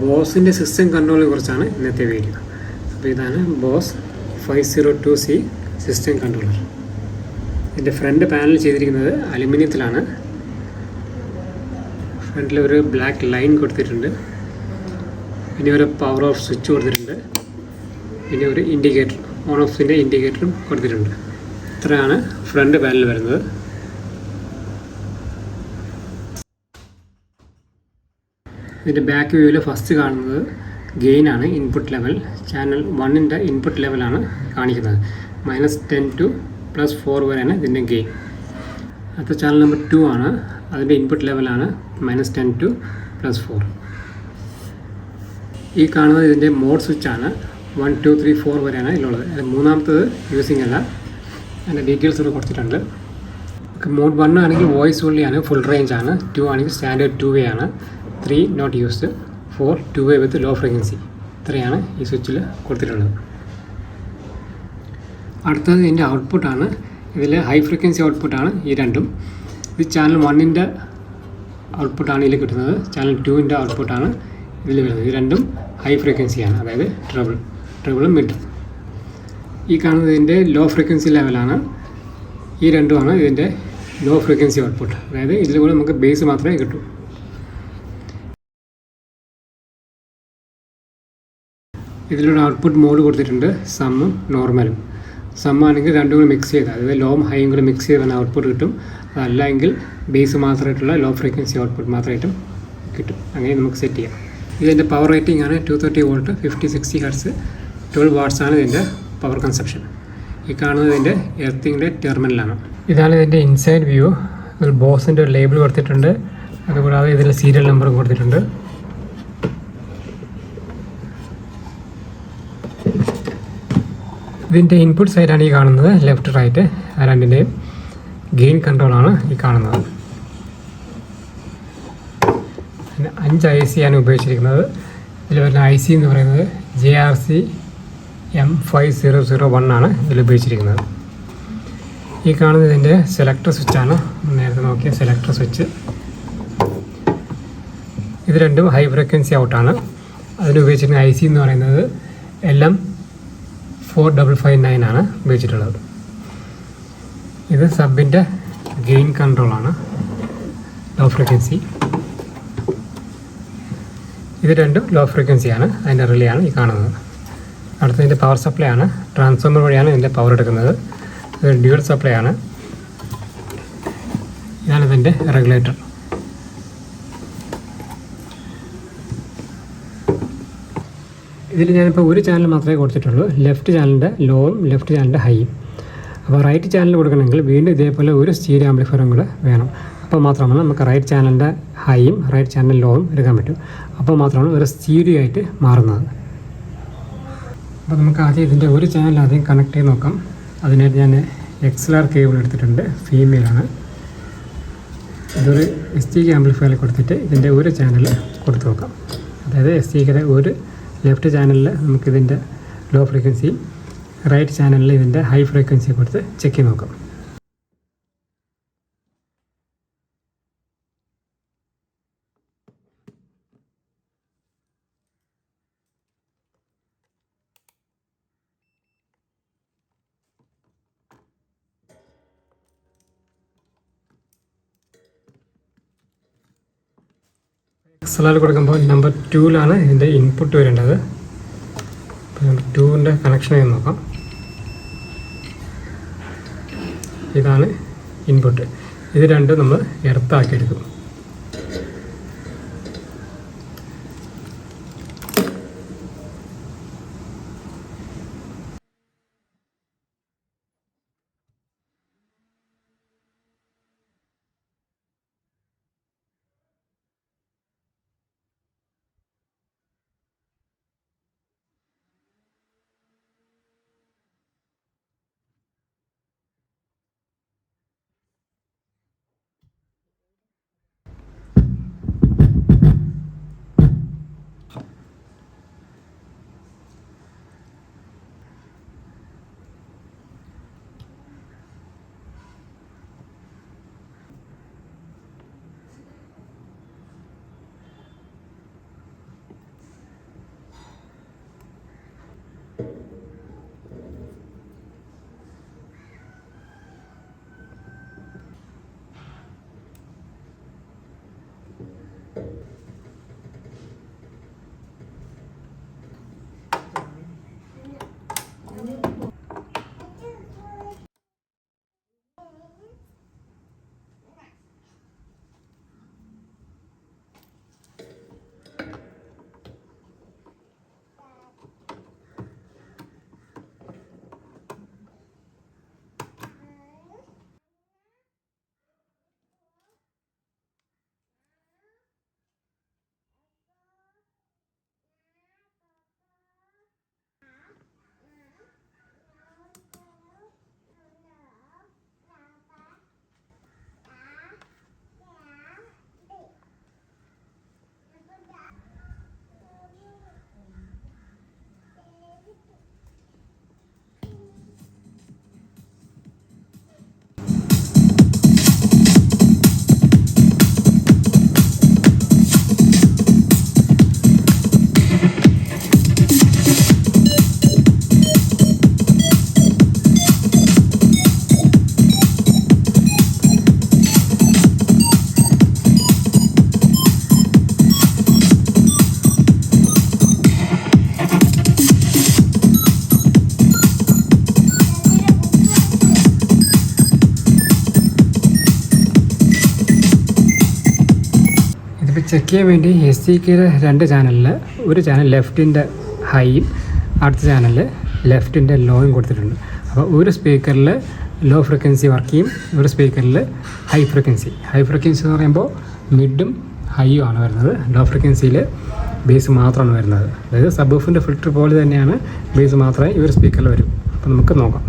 ബോസിൻ്റെ സിസ്റ്റം കൺട്രോളിനെ കുറിച്ചാണ് ഇന്നത്തെ വീഡിയോ. അപ്പോൾ ഇതാണ് ബോസ് 502C സിസ്റ്റം കൺട്രോളർ. ഇതിൻ്റെ ഫ്രണ്ട് പാനൽ ചെയ്തിരിക്കുന്നത് അലുമിനിയത്തിലാണ്. ഫ്രണ്ടിൽ ഒരു ബ്ലാക്ക് ലൈൻ കൊടുത്തിട്ടുണ്ട്. പിന്നെ ഒരു പവർ ഓഫ് സ്വിച്ച് കൊടുത്തിട്ടുണ്ട്. പിന്നെ ഒരു ഇൻഡിക്കേറ്റർ, ഓൺ ഓഫിൻ്റെ ഇൻഡിക്കേറ്ററും കൊടുത്തിട്ടുണ്ട്. ഇത്രയാണ് ഫ്രണ്ട് പാനൽ വരുന്നത്. ഇതിൻ്റെ ബാക്ക് വ്യൂവിൽ ഫസ്റ്റ് കാണുന്നത് ഗെയിനാണ്, ഇൻപുട്ട് ലെവൽ. ചാനൽ 1ൻ്റെ ഇൻപുട്ട് ലെവലാണ് കാണിക്കുന്നത്. -10 to +4 വരെയാണ് ഇതിൻ്റെ ഗെയിൻ. അടുത്ത ചാനൽ നമ്പർ 2 ആണ്, അതിൻ്റെ ഇൻപുട്ട് ലെവലാണ് -10 to +4. ഈ കാണുന്നത് ഇതിൻ്റെ മോഡ് സ്വിച്ചാണ്. 1 2 3 4 വരെയാണ് ഇതിലുള്ളത്. മൂന്നാമത്തത് യൂസിങ് അല്ല, അതിൻ്റെ ഡീറ്റെയിൽസ് ഇവിടെ കൊടുത്തിട്ടുണ്ട്. മോഡ് 1 ആണെങ്കിൽ വോയിസ് ഓൺലിയാണ്, ഫുൾ റേഞ്ച് ആണ്. 2 ആണെങ്കിൽ സ്റ്റാൻഡേർഡ് 2 വേ ആണ്. 3 not used. 4 2 way with low frequency. ഇത്രയാണ് ഈ സ്വിച്ചിൽ കൊടുത്തിട്ടുള്ളത്. അടുത്തത് ഇതിൻ്റെ ഔട്ട്പുട്ടാണ്. ഇതിൽ ഹൈ ഫ്രീക്വൻസി ഔട്ട്പുട്ടാണ് ഈ രണ്ടും. ഇത് ചാനൽ 1ൻ്റെ ഔട്ട്പുട്ടാണ് ഇതിൽ കിട്ടുന്നത്. ചാനൽ 2ൻ്റെ ഔട്ട്പുട്ടാണ് ഇതിൽ വരുന്നത്. ഇത് രണ്ടും ഹൈ ഫ്രീക്വൻസിയാണ്, അതായത് ട്രിബിളും മിഡും. ഈ കാണുന്നത് ഇതിൻ്റെ ലോ ഫ്രീക്വൻസി ലെവലാണ്. ഈ രണ്ടുമാണ് ഇതിൻ്റെ ലോ ഫ്രീക്വൻസി ഔട്ട്പുട്ട്, അതായത് ഇതിൽ കൂടെ നമുക്ക് ബേസ് മാത്രമേ കിട്ടൂ. ഇതിലൊരു ഔട്ട്പുട്ട് മോഡ് കൊടുത്തിട്ടുണ്ട്, സമ്മും നോർമലും. സമ്മാണെങ്കിൽ രണ്ടും കൂടി മിക്സ് ചെയ്ത്, അതായത് ലോയും ഹൈയും കൂടി മിക്സ് ചെയ്ത് തന്നെ ഔട്ട്പുട്ട് കിട്ടും. അതല്ല എങ്കിൽ ബേസ് മാത്രമായിട്ടുള്ള ലോ ഫ്രീക്വൻസി ഔട്ട്പുട്ട് മാത്രമായിട്ടും കിട്ടും. അങ്ങനെ നമുക്ക് സെറ്റ് ചെയ്യാം. ഇതിൻ്റെ പവർ റേറ്റിംഗ് ആണ് 230 വോൾട്ട്, 50-60 ഹെർട്സ്, 12 വാട്ട്സ് ആണ് ഇതിൻ്റെ പവർ കൺസപ്ഷൻ. ഈ കാണുന്നത് ഇതിൻ്റെ എർത്തിങ്ങിൻ്റെ ടെർമിനലാണ്. ഇതാണ് ഇതിൻ്റെ ഇൻസൈഡ് വ്യൂ. ഇതിൽ ബോസിൻ്റെ ഒരു ലേബിൾ കൊടുത്തിട്ടുണ്ട്. അതുകൂടാതെ ഇതിൽ സീരിയൽ നമ്പറും കൊടുത്തിട്ടുണ്ട്. ഇതിൻ്റെ ഇൻപുട്ട് സൈഡാണ് ഈ കാണുന്നത്, ലെഫ്റ്റ് റൈറ്റ്. രണ്ടിൻ്റെയും ഗെയിൻ കൺട്രോളാണ് ഈ കാണുന്നത്. പിന്നെ 5 IC ആണ് ഉപയോഗിച്ചിരിക്കുന്നത്. ഇതിൽ വരുന്ന IC എന്ന് പറയുന്നത് JRC M5001 ആണ് ഇതിൽ ഉപയോഗിച്ചിരിക്കുന്നത്. ഈ കാണുന്നത് ഇതിൻ്റെ സെലക്ടർ സ്വിച്ചാണ്, നേരത്തെ നോക്കിയ സെലക്ടർ സ്വിച്ച്. ഇത് രണ്ടും ഹൈ ഫ്രീക്വൻസി ഔട്ടാണ്. അതിന് ഉപയോഗിച്ചിരിക്കുന്ന IC എന്ന് പറയുന്നത് LM4559 ആണ് ഉപയോഗിച്ചിട്ടുള്ളത്. ഇത് സബിൻ്റെ ഗെയിൻ കൺട്രോളാണ്, ലോ ഫ്രീക്വൻസി. ഇത് രണ്ടും ലോ ഫ്രീക്വൻസിയാണ്, അതിൻ്റെ റിലേയാണ് ഈ കാണുന്നത്. അടുത്തതിൻ്റെ പവർ സപ്ലൈ ആണ്. ട്രാൻസ്ഫോമർ വഴിയാണ് ഇതിൻ്റെ പവർ എടുക്കുന്നത്. ഇത് ഡ്യുവൽ സപ്ലൈ ആണ്. ഇതാണ് ഇതിൻ്റെ റെഗുലേറ്റർ. ഇതിൽ ഞാനിപ്പോൾ ഒരു ചാനൽ മാത്രമേ കൊടുത്തിട്ടുള്ളൂ, ലെഫ്റ്റ് ചാനലിൻ്റെ ലോവും ലെഫ്റ്റ് ചാനലിൻ്റെ ഹൈയും. അപ്പോൾ റൈറ്റ് ചാനൽ കൊടുക്കണമെങ്കിൽ വീണ്ടും ഇതേപോലെ ഒരു സ്റ്റീരിയോ ആംപ്ലിഫയറും കൂടെ വേണം. അപ്പോൾ മാത്രമാണ് നമുക്ക് റൈറ്റ് ചാനലിൻ്റെ ഹൈയും റൈറ്റ് ചാനൽ ലോവും എടുക്കാൻ പറ്റും. അപ്പോൾ മാത്രമാണ് ഒരു സ്റ്റീരിയോ ആയിട്ട് മാറുന്നത്. അപ്പോൾ നമുക്ക് ആദ്യം ഇതിൻ്റെ ഒരു ചാനൽ ആദ്യം കണക്ട് ചെയ്ത് നോക്കാം. അതിനായിട്ട് ഞാൻ XLR കേബിൾ എടുത്തിട്ടുണ്ട്, ഫീമെയിലാണ്. ഇതൊരു STK ആംപ്ലിഫയറിൽ കൊടുത്തിട്ട് ഇതിൻ്റെ ഒരു ചാനൽ കൊടുത്ത് നോക്കാം. അതായത് STKയുടെ ഒരു ലെഫ്റ്റ് ചാനലിൽ നമുക്കിതിൻ്റെ ലോ ഫ്രീക്വൻസി, റൈറ്റ് ചാനലിൽ ഇതിൻ്റെ ഹൈ ഫ്രീക്വൻസി കൊടുത്ത് ചെക്ക് ചെയ്ത് നോക്കാം. XLR കൊടുക്കുമ്പോൾ നമ്പർ 2ലാണ് ഇതിൻ്റെ ഇൻപുട്ട് വരേണ്ടത്. അപ്പോൾ നമ്പർ 2ൻ്റെ കണക്ഷൻ ചെയ്ത് നോക്കാം. ഇതാണ് ഇൻപുട്ട്. ഇത് രണ്ടും നമ്മൾ എർത്താക്കിയെടുക്കും. ചെക്ക് ചെയ്യാൻ വേണ്ടി എസ് സി കെയുടെ 2 ചാനലിൽ ഒരു ചാനൽ ലെഫ്റ്റിൻ്റെ ഹൈയും അടുത്ത ചാനലിൽ ലെഫ്റ്റിൻ്റെ ലോയും കൊടുത്തിട്ടുണ്ട്. അപ്പോൾ ഒരു സ്പീക്കറിൽ ലോ ഫ്രീക്വൻസി വർക്ക് ചെയ്യും, ഒരു സ്പീക്കറിൽ ഹൈ ഫ്രീക്വൻസി എന്ന് പറയുമ്പോൾ മിഡും ഹൈയും ആണ് വരുന്നത്. ലോ ഫ്രീക്വൻസിയിൽ ബേസ് മാത്രമാണ് വരുന്നത്. അതായത് സബ് വൂഫറിൻ്റെ ഫിൽറ്റർ പോലെ തന്നെയാണ് ബേസ് മാത്രമേ ഈ ഒരു സ്പീക്കറിൽ വരും. അപ്പോൾ നമുക്ക് നോക്കാം.